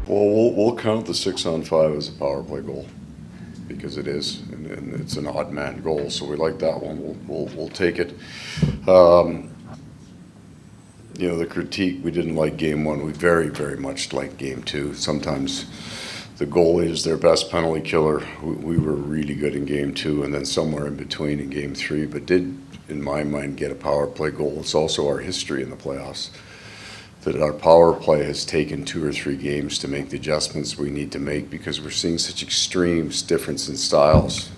Well, we'll count the 6-on-5 as a power play goal because it is, and it's an odd man goal. So we like that one. We'll take it. The critique, we didn't like game one. We very, very much liked game two. Sometimes the goalie is their best penalty killer. We were really good in game two, and then somewhere in between in game three, but did, in my mind, get a power play goal. It's also our history in the playoffs that our power play has taken 2 or 3 games to make the adjustments we need to make because we're seeing such extreme difference in styles.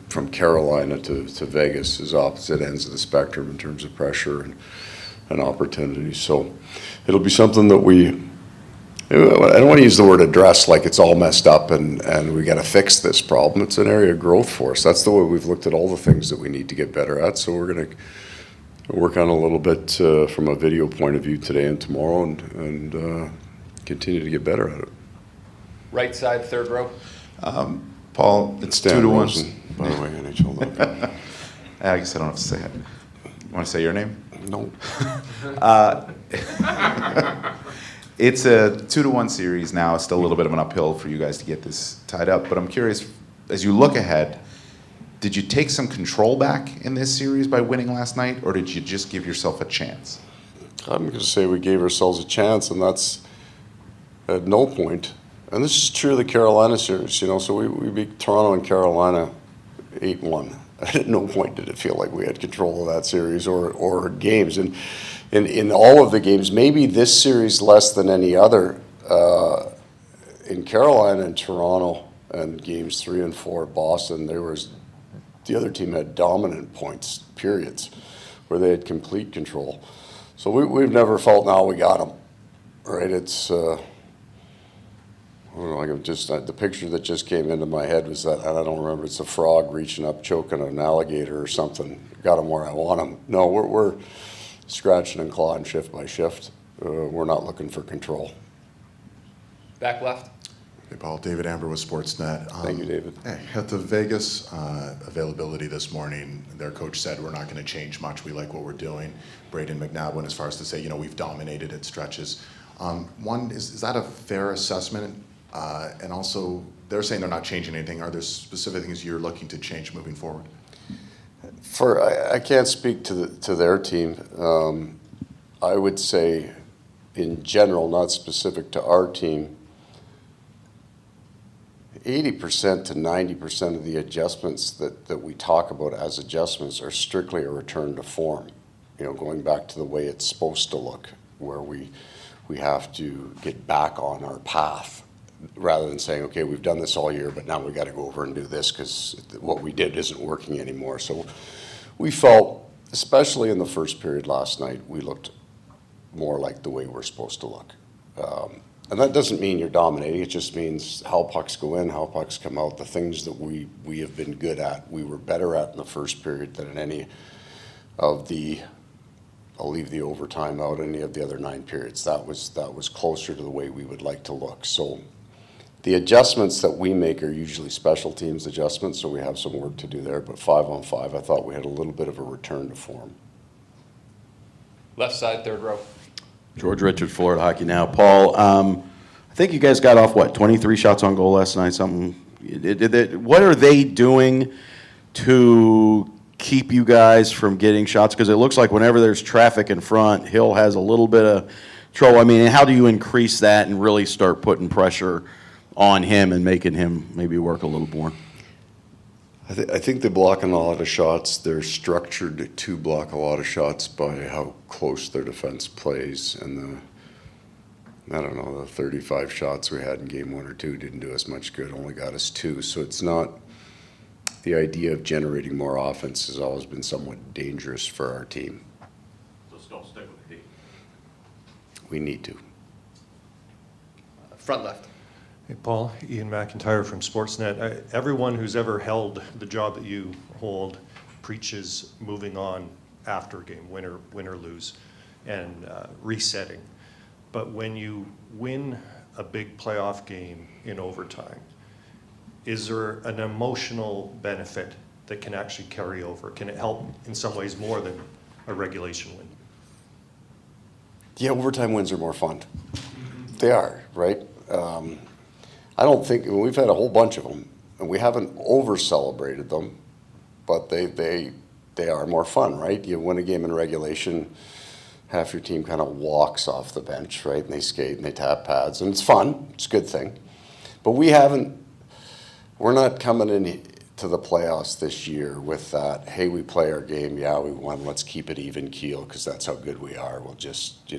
From Carolina to Vegas is opposite ends of the spectrum in terms of pressure and opportunity. So it'll be something that I don't want to use the word address like it's all messed up and we got to fix this problem. It's an area of growth for us. That's the way we've looked at all the things that we need to get better at. So we're going to work on a little bit from a video point of view today and tomorrow and continue to get better at it. Right side, third row. Paul, it's Dan 2-1. Rosen, by the way, NHL. I guess I don't have to say it. Want to say your name? No. It's a 2-1 series now. It's still a little bit of an uphill for you guys to get this tied up. But I'm curious, as you look ahead, did you take some control back in this series by winning last night, or did you just give yourself a chance? I'm going to say we gave ourselves a chance, and that's at no point. And this is true of the Carolina series, So we beat Toronto and Carolina 8-1. At no point did it feel like we had control of that series or games. And in all of the games, maybe this series less than any other, in Carolina and Toronto and games 3 and 4 at Boston, the other team had dominant points, periods, where they had complete control. So we've never felt, now we got them, right? It's, I don't know, the picture that just came into my head was that, and I don't remember, it's a frog reaching up, choking an alligator or something. Got him where I want him. No, we're scratching and clawing shift by shift. We're not looking for control. Back left. Hey, Paul. David Amber with Sportsnet. Thank you, David. At the Vegas availability this morning, their coach said we're not going to change much. We like what we're doing. Braden McNabb went as far as to say, we've dominated at stretches. One, is that a fair assessment? And also, they're saying they're not changing anything. Are there specific things you're looking to change moving forward? I can't speak to their team. I would say, in general, not specific to our team, 80% to 90% of the adjustments that we talk about as adjustments are strictly a return to form. Going back to the way it's supposed to look, where we have to get back on our path, rather than saying, okay, we've done this all year, but now we've got to go over and do this because what we did isn't working anymore. So we felt, especially in the first period last night, we looked more like the way we're supposed to look. And that doesn't mean you're dominating. It just means how pucks go in, how pucks come out, the things that we have been good at. We were better at in the first period than in any of I'll leave the overtime out, any of the other 9 periods. That was closer to the way we would like to look. So the adjustments that we make are usually special teams adjustments, so we have some work to do there. But 5-on-5, I thought we had a little bit of a return to form. Left side, third row. George Richards, Florida Hockey Now. Paul, I think you guys got off, 23 shots on goal last night, something. What are they doing to keep you guys from getting shots? Because it looks like whenever there's traffic in front, Hill has a little bit of trouble. I mean, how do you increase that and really start putting pressure on him and making him maybe work a little more? I think they're blocking a lot of shots. They're structured to block a lot of shots by how close their defense plays. And the 35 shots we had in game 1 or 2 didn't do us much good, only got us 2. So it's not, the idea of generating more offense has always been somewhat dangerous for our team. So still stick with the D. We need to. Front left. Hey, Paul, Ian McIntyre from Sportsnet. Everyone who's ever held the job that you hold preaches moving on after a game, win or lose, and resetting. But when you win a big playoff game in overtime, is there an emotional benefit that can actually carry over? Can it help in some ways more than a regulation win? Yeah, overtime wins are more fun. They are, right? I don't think, we've had a whole bunch of them, and we haven't over-celebrated them, but they are more fun, right? You win a game in regulation, half your team kind of walks off the bench, right? And they skate and they tap pads, and it's fun. It's a good thing. But we're not coming in to the playoffs this year with that, hey, we play our game, yeah, we won, let's keep it even keel because that's how good we are. We'll just,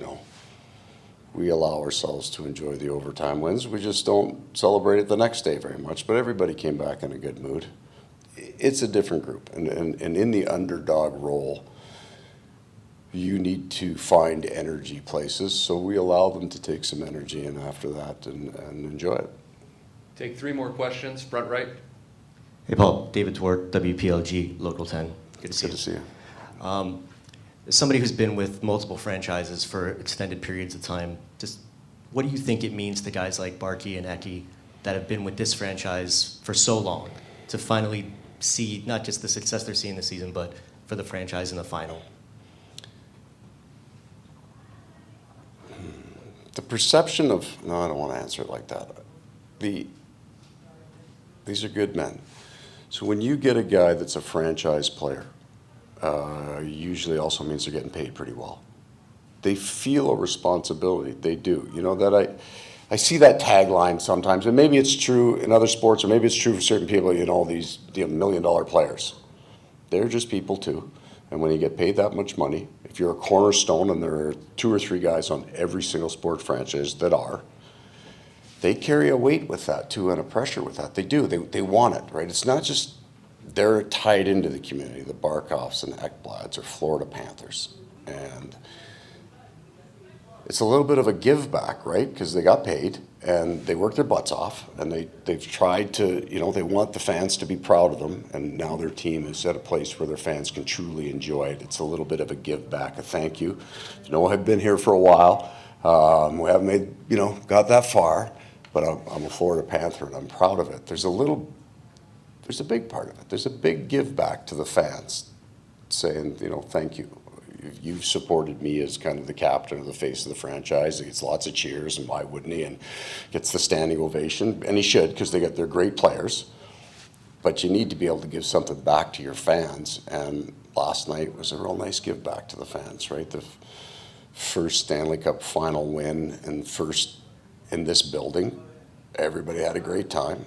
we allow ourselves to enjoy the overtime wins. We just don't celebrate it the next day very much, but everybody came back in a good mood. It's a different group, and in the underdog role, you need to find energy places, so we allow them to take some energy in after that and enjoy it. Take 3 more questions, front right. Hey, Paul. David Twart, WPLG, Local 10. Good to see Good you. to see you. As somebody who's been with multiple franchises for extended periods of time, just what do you think it means to guys like Barkey and Eki that have been with this franchise for so long to finally see not just the success they're seeing this season, but for the franchise in the final? The perception of, no, I don't want to answer it like that. These are good men. So when you get a guy that's a franchise player, usually also means they're getting paid pretty well. They feel a responsibility. They do. That I see that tagline sometimes, and maybe it's true in other sports, or maybe it's true for certain people, these $1 million players. They're just people too. And when you get paid that much money, if you're a cornerstone, and there are 2 or 3 guys on every single sport franchise that are, they carry a weight with that too, and a pressure with that. They do. They want it, right? It's not just they're tied into the community, the Barkoffs and Ekblads or Florida Panthers. And it's a little bit of a give back, right? Because they got paid and they worked their butts off, and they've tried to, they want the fans to be proud of them, and now their team is at a place where their fans can truly enjoy it. It's a little bit of a give back, a thank you. I've been here for a while. We haven't made, got that far, but I'm a Florida Panther and I'm proud of it. There's a big part of it. There's a big give back to the fans saying, thank you. You've supported me as kind of the captain or the face of the franchise. He gets lots of cheers, and why wouldn't he? And gets the standing ovation, and he should, because they're great players. But you need to be able to give something back to your fans, and last night was a real nice give back to the fans, right? The first Stanley Cup final win, and first in this building. Everybody had a great time.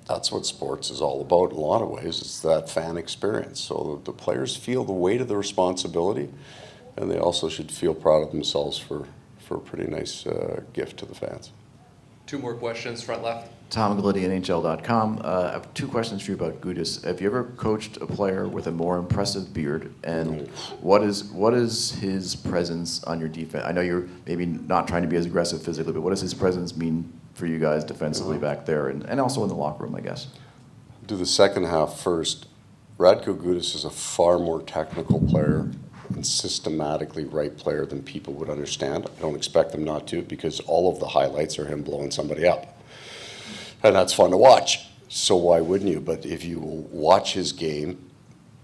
That's what sports is all about in a lot of ways. It's that fan experience. So the players feel the weight of the responsibility, and they also should feel proud of themselves for a pretty nice gift to the fans. 2 more questions, front left. Tom Galidi, NHL.com. I have 2 questions for you about Gudas. Have you ever coached a player with a more impressive beard? And what is his presence on your defense? I know you're maybe not trying to be as aggressive physically, but what does his presence mean for you guys defensively back there and also in the locker room, I guess? Do the second half first. Radko Gudas is a far more technical player and systematically right player than people would understand. I don't expect them not to, because all of the highlights are him blowing somebody up. And that's fun to watch. So why wouldn't you? But if you watch his game,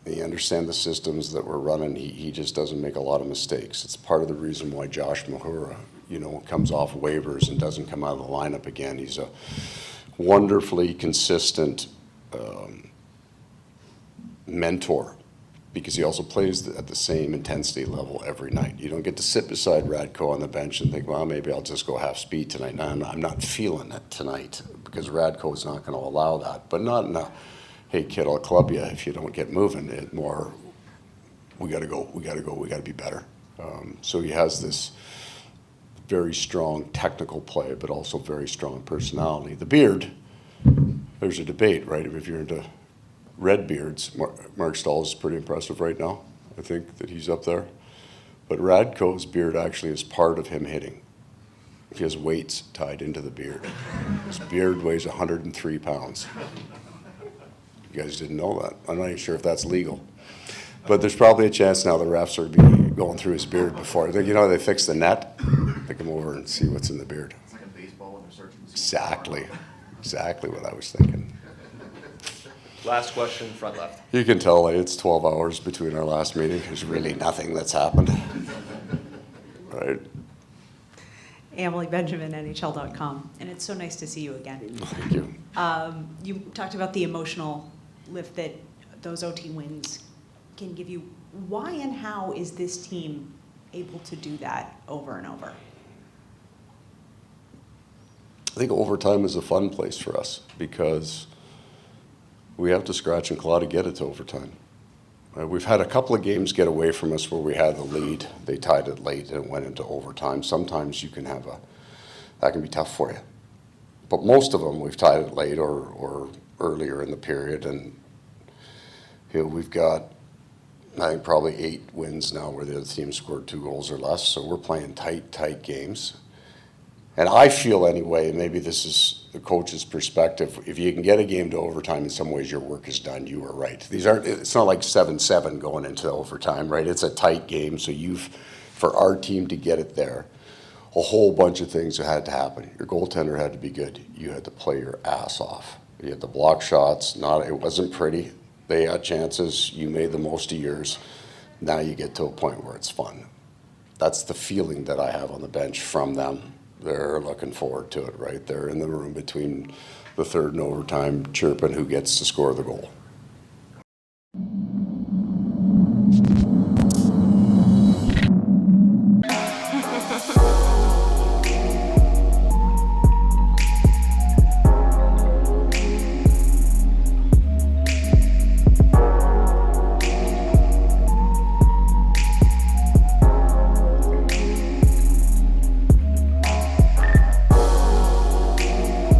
you understand the systems that we're running, he just doesn't make a lot of mistakes. It's part of the reason why Josh Mahura, comes off waivers and doesn't come out of the lineup again. He's a wonderfully consistent mentor, because he also plays at the same intensity level every night. You don't get to sit beside Radko on the bench and think, well, maybe I'll just go half speed tonight. No, I'm not feeling it tonight, because Radko is not going to allow that. But not in a, hey, kid, I'll club you if you don't get moving. It more, we got to go, we got to be better. So he has this very strong technical play, but also very strong personality. The beard, there's a debate, right? If you're into red beards, Mark Stahl is pretty impressive right now. I think that he's up there. But Radko's beard actually is part of him hitting. He has weights tied into the beard. His beard weighs 103 pounds. You guys didn't know that. I'm not even sure if that's legal. But there's probably a chance now the refs are going through his beard before. They fix the net. They come over and see what's in the beard. It's like a baseball when they're searching. Exactly what I was thinking. Last question, front left. You can tell it's 12 hours between our last meeting. There's really nothing that's happened. Right? Emily Benjamin, NHL.com, and it's so nice to see you again. Thank you. You talked about the emotional lift that those OT wins can give you. Why and how is this team able to do that over and over? I think overtime is a fun place for us because we have to scratch and claw to get it to overtime. We've had a couple of games get away from us where we had the lead. They tied it late and it went into overtime. Sometimes you can have that can be tough for you. But most of them we've tied it late or earlier in the period. And we've got, I think, probably 8 wins now where the other team scored 2 goals or less. So we're playing tight games. And I feel anyway, maybe this is the coach's perspective, if you can get a game to overtime, in some ways your work is done, you are right. It's not like 7-7 going into overtime, right? It's a tight game, so for our team to get it there, a whole bunch of things had to happen. Your goaltender had to be good. You had to play your ass off. You had to block shots. It wasn't pretty. They had chances. You made the most of yours. Now you get to a point where it's fun. That's the feeling that I have on the bench from them. They're looking forward to it, right? They're in the room between the third and overtime chirping who gets to score the goal.